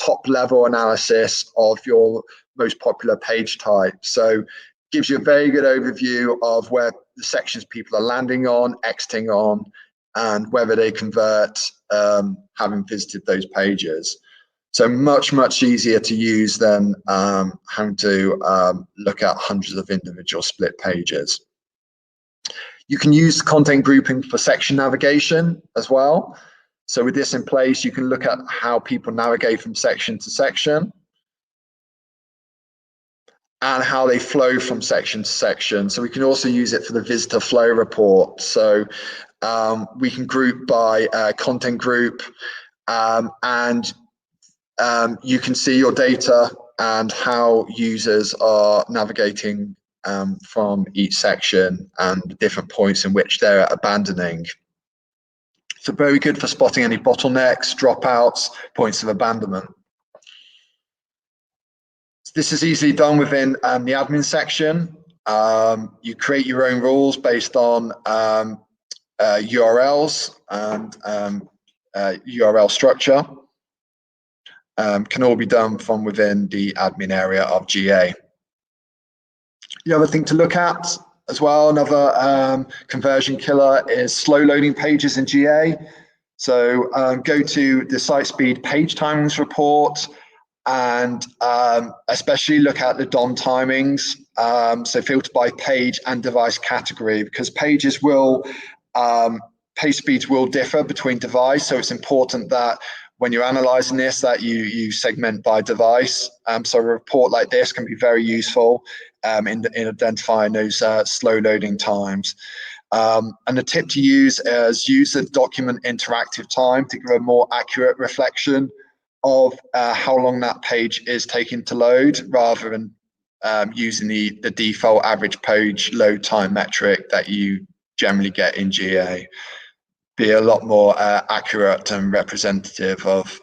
top level analysis of your most popular page type. So gives you a very good overview of where the sections people are landing on, exiting on, and whether they convert having visited those pages. So much easier to use than having to look at hundreds of individual split pages. You can use content grouping for section navigation as well. So with this in place, you can look at how people navigate from section to section and how they flow from section to section. So we can also use it for the visitor flow report. So we can group by content group, and you can see your data and how users are navigating from each section and the different points in which they're abandoning. So very good for spotting any bottlenecks, dropouts, points of abandonment. This is easily done within the admin section. You create your own rules based on URLs and URL structure. Can all be done from within the admin area of GA. The other thing to look at as well, another conversion killer, is slow loading pages in GA. So go to the site speed page timings report and especially look at the DOM timings. So filter by page and device category, because pages will, page speeds will differ between device. So it's important that when you're analyzing this, that you segment by device. So a report like this can be very useful in identifying those slow loading times. And the tip to use is use the document interactive time to give a more accurate reflection of how long that page is taking to load, rather than using the default average page load time metric that you generally get in GA. Be a lot more accurate and representative of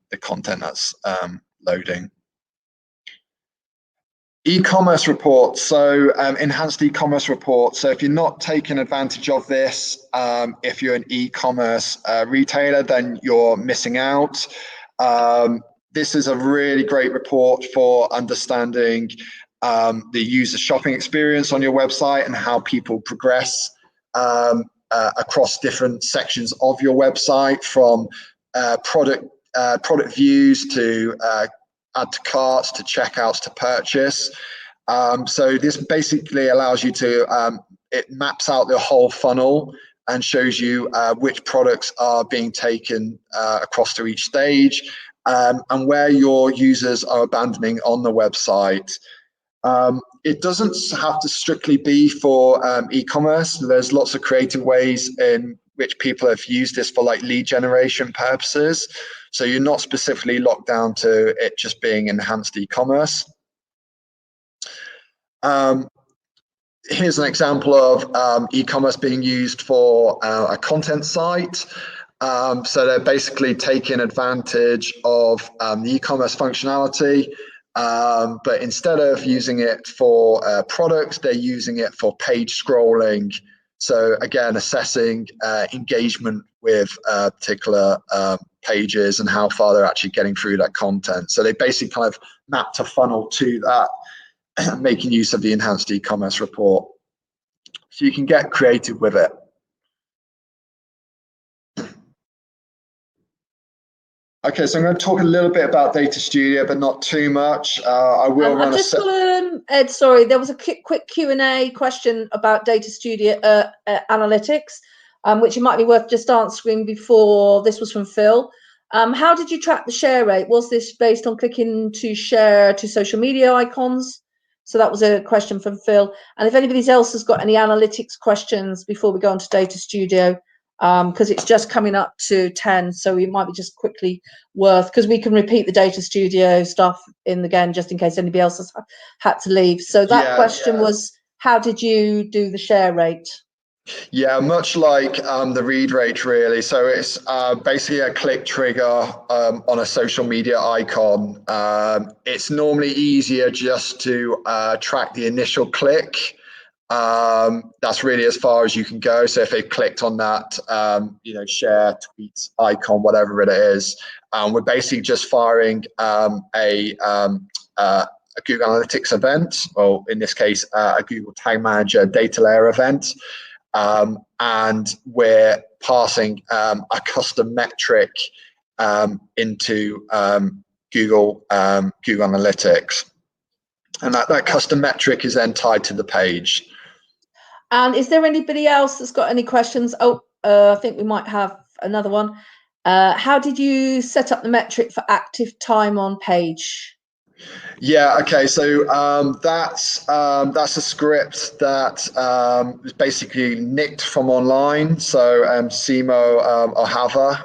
the content that's loading. E-commerce reports, so enhanced e-commerce reports. So if you're not taking advantage of this, if you're an e-commerce retailer, then you're missing out. This is a really great report for understanding the user shopping experience on your website and how people progress across different sections of your website, from product views to add to carts to checkouts to purchase. So this basically allows you to, it maps out the whole funnel and shows you which products are being taken across to each stage, and where your users are abandoning on the website. It doesn't have to strictly be for e-commerce. There's lots of creative ways in which people have used this for like lead generation purposes. So you're not specifically locked down to it just being enhanced e-commerce. Here's an example of e-commerce being used for a content site. So they're basically taking advantage of the e-commerce functionality, but instead of using it for products, they're using it for page scrolling. So again, assessing engagement with particular pages and how far they're actually getting through that content. So they basically kind of mapped a funnel to that, making use of the enhanced e-commerce report. So you can get creative with it. Okay, so I'm going to talk a little bit about Data Studio, but not too much. I will run I've just got Ed, sorry, there was a quick Q&A question about Data Studio Analytics, which it might be worth just answering before. This was from Phil. How did you track the share rate? Was this based on clicking to share to social media icons? So that was a question from Phil. And if anybody else has got any analytics questions before we go on to Data Studio, because it's just coming up to 10, so it might be just quickly worth, because we can repeat the data studio stuff in again just in case anybody else has had to leave. So that question was, how did you do the share rate? Yeah, much like the read rate, really. So it's basically a click trigger on a social media icon. It's normally easier just to track the initial click. That's really as far as you can go. So if they clicked on that, share, tweet icon, whatever it is, we're basically just firing a Google Analytics event, or in this case, a Google Tag Manager data layer event. And we're passing a custom metric into Google Analytics. And that custom metric is then tied to the page. And is there anybody else that's got any questions? I think we might have another one. How did you set up the metric for active time on page? Yeah, okay, so that's a script that is basically nicked from online. So Simo Ohava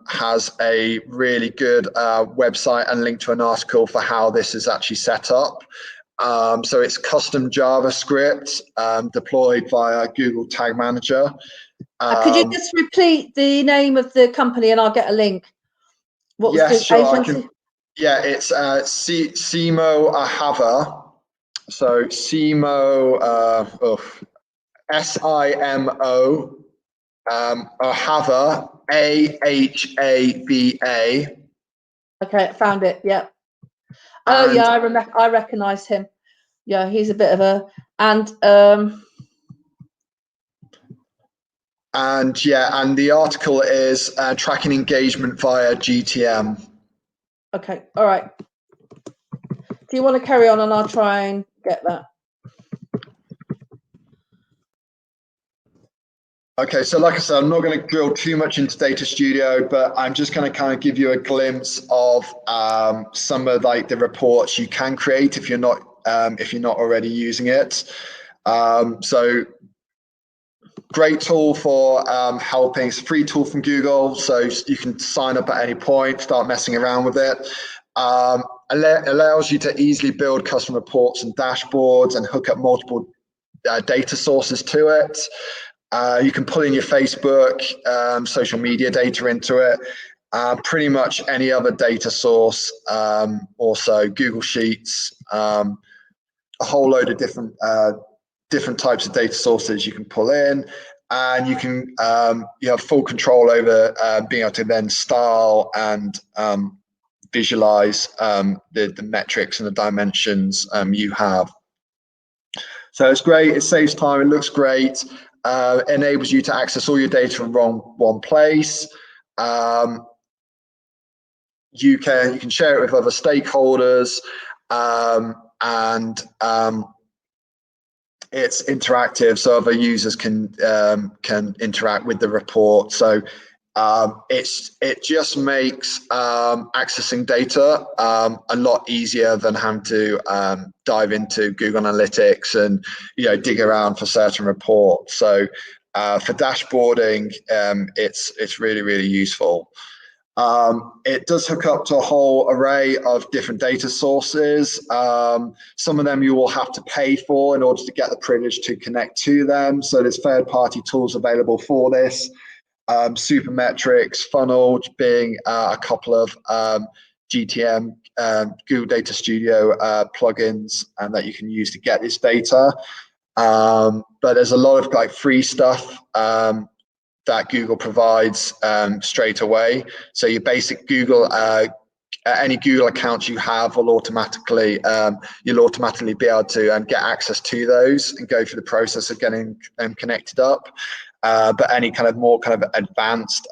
has a really good website and link to an article for how this is actually set up. So it's custom JavaScript deployed via Google Tag Manager. Could you just repeat the name of the company and I'll get a link? What was the sure, agency? Yeah, it's Simo Ahava. So Simo, Simo Ahava, Ahava. Okay, found it. Yeah. Oh, yeah, I recognize him. Yeah, he's a bit of a and the article is tracking engagement via GTM. Okay, all right. Do you want to carry on and I'll try and get that? Okay, so like I said, I'm not going to drill too much into Data Studio, but I'm just going to kind of give you a glimpse of some of like the reports you can create if you're not already using it. So great tool for helping. It's a free tool from Google, so you can sign up at any point, start messing around with it. Allows you to easily build custom reports and dashboards and hook up multiple data sources to it. You can pull in your Facebook, social media data into it. Pretty much any other data source, also Google Sheets, a whole load of different types of data sources you can pull in, and you can you have full control over being able to then style and visualize the metrics and the dimensions you have. So it's great. It saves time. It looks great. Enables you to access all your data in one place. You can share it with other stakeholders, and it's interactive, so other users can interact with the report. So it just makes accessing data a lot easier than having to dive into Google Analytics and dig around for certain reports. So for dashboarding, it's really, really useful. It does hook up to a whole array of different data sources. Some of them you will have to pay for in order to get the privilege to connect to them. So there's third-party tools available for this. Supermetrics, Funnel being a couple of GTM, Google Data Studio plugins, and that you can use to get this data. But there's a lot of like free stuff that Google provides straight away. So your basic Google, any Google accounts you have will automatically, you'll automatically be able to get access to those and go through the process of getting them connected up. But any kind of more kind of advanced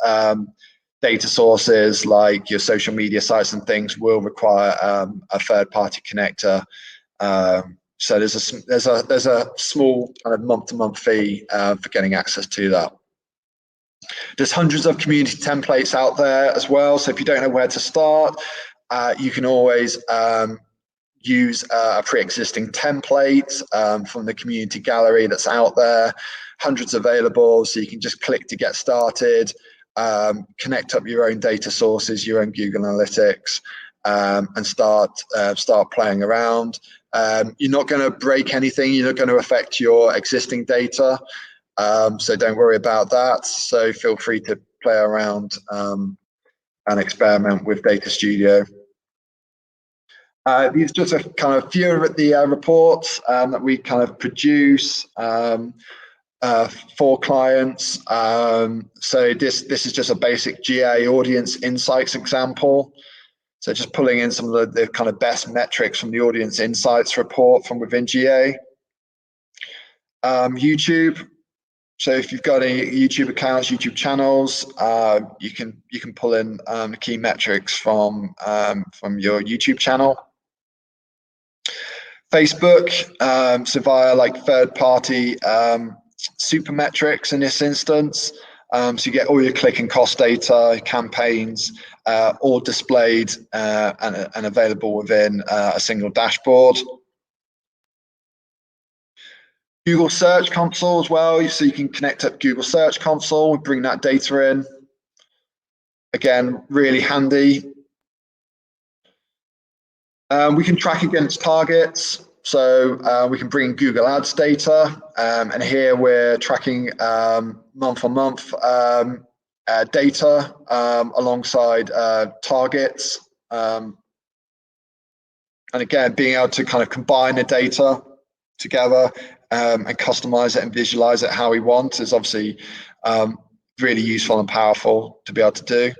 data sources like your social media sites and things will require a third-party connector. So there's a small kind of month-to-month fee for getting access to that. There's hundreds of community templates out there as well. So if you don't know where to start, you can always use a pre-existing template from the community gallery that's out there, hundreds available, so you can just click to get started, connect up your own data sources, your own Google Analytics, and start playing around. You're not going to break anything, you're not going to affect your existing data, so don't worry about that. So feel free to play around and experiment with Data Studio. These are just a kind of few of the reports that we kind of produce for clients. So this is just a basic GA audience insights example. So just pulling in some of the kind of best metrics from the audience insights report from within GA. YouTube. So if you've got any YouTube accounts, YouTube channels, you can pull in the key metrics from your YouTube channel. Facebook, so via like third-party supermetrics in this instance. So you get all your click and cost data, campaigns, all displayed and available within a single dashboard. Google Search Console as well, so you can connect up Google Search Console and bring that data in. Again, really handy. We can track against targets, so we can bring Google Ads data, and here we're tracking month-on-month data alongside targets, and again, being able to kind of combine the data together and customize it and visualize it how we want is obviously really useful and powerful to be able to do.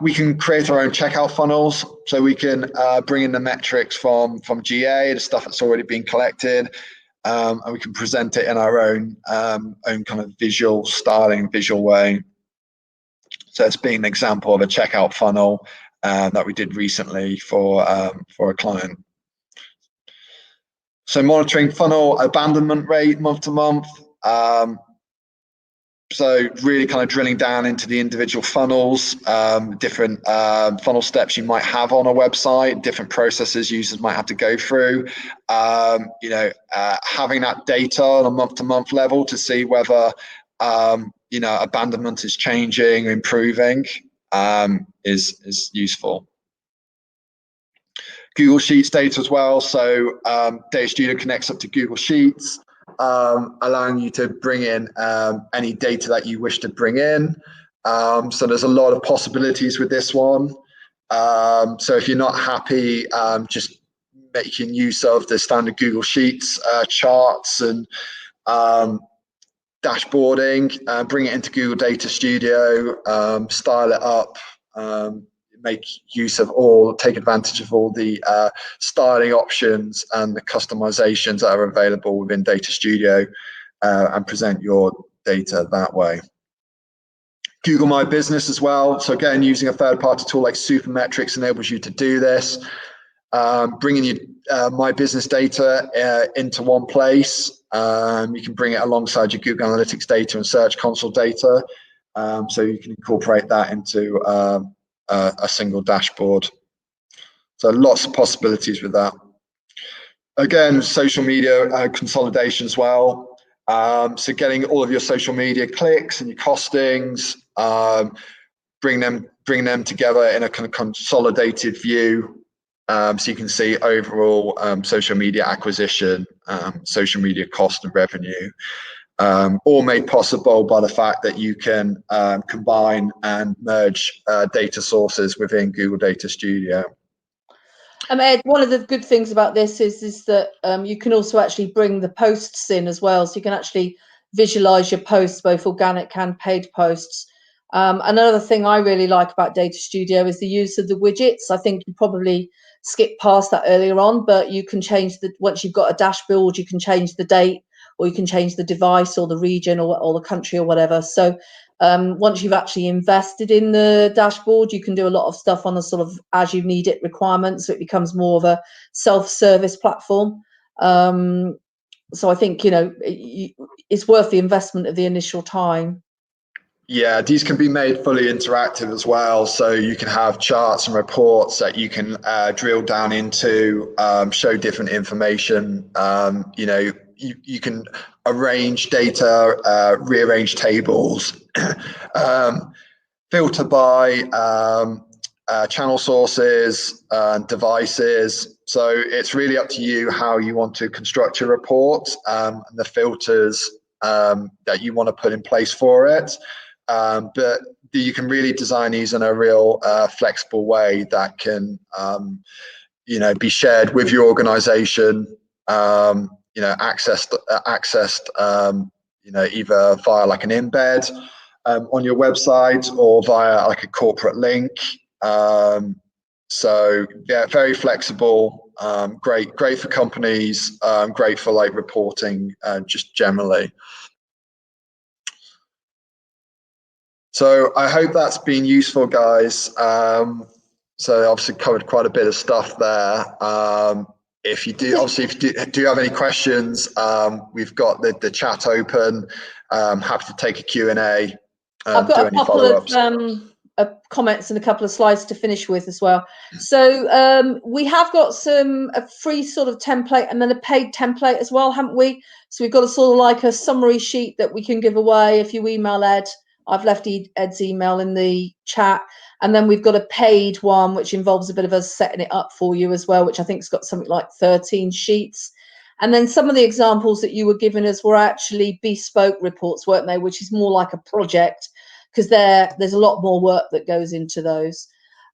We can create our own checkout funnels, so we can bring in the metrics from GA, the stuff that's already been collected, and we can present it in our own kind of visual styling, visual way. So it's been an example of a checkout funnel that we did recently for a client. So monitoring funnel abandonment rate month to month. So really kind of drilling down into the individual funnels, different funnel steps you might have on a website, different processes users might have to go through. Having that data on a month-to-month level to see whether abandonment is changing, improving, is useful. Google Sheets data as well. So Data Studio connects up to Google Sheets, allowing you to bring in any data that you wish to bring in. So there's a lot of possibilities with this one. So if you're not happy just making use of the standard Google Sheets charts and dashboarding, bring it into Google Data Studio, style it up, make use of take advantage of all the styling options and the customizations that are available within Data Studio, and present your data that way. Google My Business as well. So again, using a third-party tool like Supermetrics enables you to do this. Bringing your My Business data into one place. You can bring it alongside your Google Analytics data and Search Console data. So you can incorporate that into a single dashboard. So lots of possibilities with that. Again, social media consolidation as well. So getting all of your social media clicks and your costings, bring them together in a kind of consolidated view, so you can see overall social media acquisition, social media cost and revenue. All made possible by the fact that you can combine and merge data sources within Google Data Studio. Ed, one of the good things about this is that you can also actually bring the posts in as well. So you can actually visualize your posts, both organic and paid posts. Another thing I really like about Data Studio is the use of the widgets. I think you probably skipped past that earlier on, but you can change once you've got a dashboard, you can change the date, or you can change the device or the region or the country or whatever. So once you've actually invested in the dashboard, you can do a lot of stuff on the sort of as you need it requirements. So it becomes more of a self-service platform. So I think, it's worth the investment of the initial time. Yeah, these can be made fully interactive as well. So you can have charts and reports that you can drill down into, show different information. You know, you can arrange data, rearrange tables, filter by channel sources, devices. So it's really up to you how you want to construct your report, and the filters that you want to put in place for it. But you can really design these in a real flexible way that can, you know, be shared with your organization, you know, accessed, you know, either via like an embed on your website or via like a corporate link. So yeah, very flexible, great for companies, great for like reporting, just generally. So I hope that's been useful, guys. So obviously covered quite a bit of stuff there. If you do, obviously, if you do have any questions, we've got the chat open. Happy to take a Q&A. I've got a couple of comments and a couple of slides to finish with as well. So we have got a free sort of template and then a paid template as well, haven't we? So we've got a sort of like a summary sheet that we can give away if you email Ed. I've left Ed's email in the chat. And then we've got a paid one, which involves a bit of us setting it up for you as well, which I think's got something like 13 sheets. And then some of the examples that you were giving us were actually bespoke reports, weren't they? Which is more like a project, because there's a lot more work that goes into those.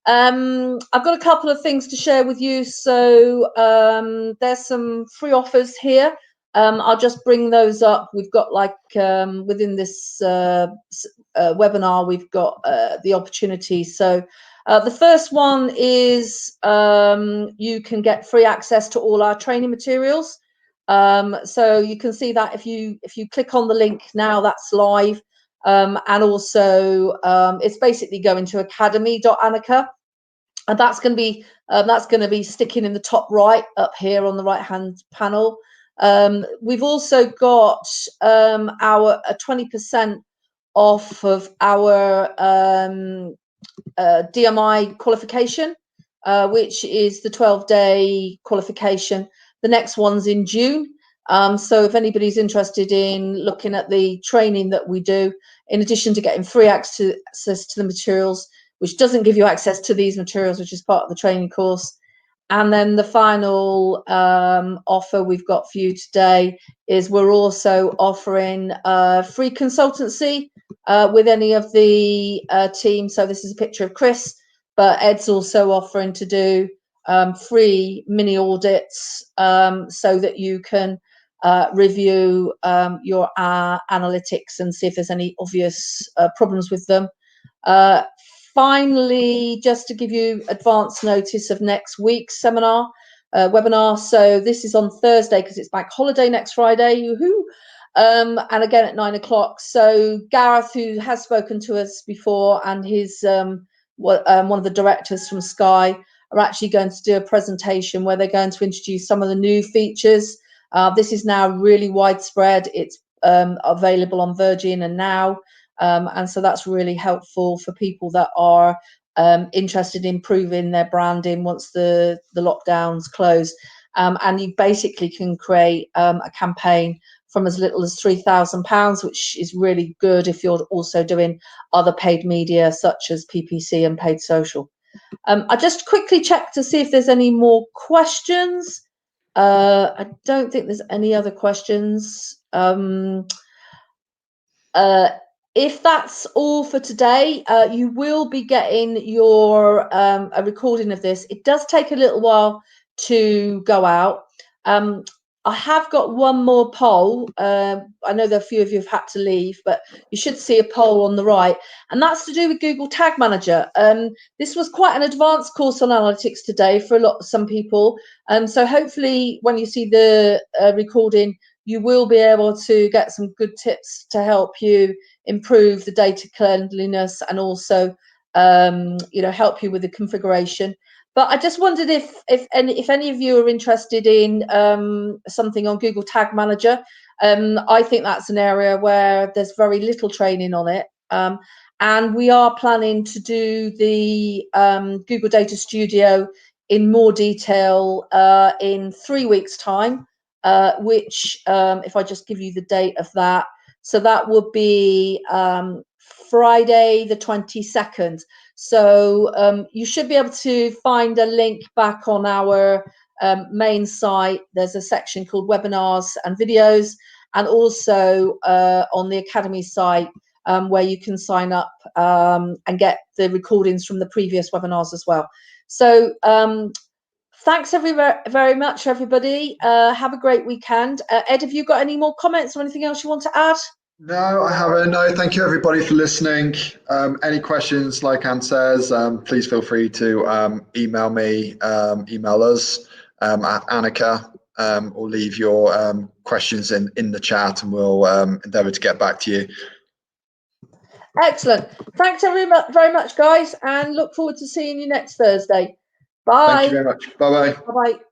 I've got a couple of things to share with you. So there's some free offers here. I'll just bring those up. We've got like within this webinar, we've got the opportunity. So the first one is you can get free access to all our training materials. So you can see that if you click on the link now, that's live. And also it's basically going to academy.anicca, and that's going to be sticking in the top right up here on the right hand panel. We've also got our 20% off of our DMI qualification, which is the 12-day qualification. The next one's in June. So if anybody's interested in looking at the training that we do, in addition to getting free access to the materials, which doesn't give you access to these materials, which is part of the training course. And then the final offer we've got for you today is we're also offering free consultancy with any of the team. So this is a picture of Chris, but Ed's also offering to do free mini audits so that you can review your analytics and see if there's any obvious problems with them. Finally, just to give you advance notice of next week's webinar. So this is on Thursday because it's bank holiday next Friday. Yoo-hoo! And again at 9 o'clock. So Gareth, who has spoken to us before, and his one of the directors from Sky are actually going to do a presentation where they're going to introduce some of the new features. This is now really widespread. It's available on Virgin and Now. And so that's really helpful for people that are interested in improving their branding once the lockdowns close. And you basically can create a campaign from as little as £3,000, which is really good if you're also doing other paid media such as PPC and paid social. I just quickly check to see if there's any more questions. I don't think there's any other questions. If that's all for today, you will be getting your a recording of this. It does take a little while to go out. I have got one more poll. I know that a few of you have had to leave, but you should see a poll on the right, and that's to do with Google Tag Manager. This was quite an advanced course on analytics today for some people, so hopefully when you see the recording, you will be able to get some good tips to help you improve the data cleanliness and also help you with the configuration. But I just wondered if any of you are interested in something on Google Tag Manager. I think that's an area where there's very little training on it, And we are planning to do the Google Data Studio in more detail in 3 weeks' time, which, if I just give you the date of that, so that would be Friday the 22nd. So you should be able to find a link back on our main site. There's a section called Webinars and Videos, and also on the Academy site, where you can sign up and get the recordings from the previous webinars as well. So thanks very much, everybody. Have a great weekend. Ed, have you got any more comments or anything else you want to add? No, I haven't. No, thank you everybody for listening. Any questions, like Anne says, please feel free to email me, email us at Anicca, or leave your questions in the chat, and we'll endeavour to get back to you. Excellent. Thanks very much, guys, and look forward to seeing you next Thursday. Bye. Thank you very much. Bye-bye. Bye-bye.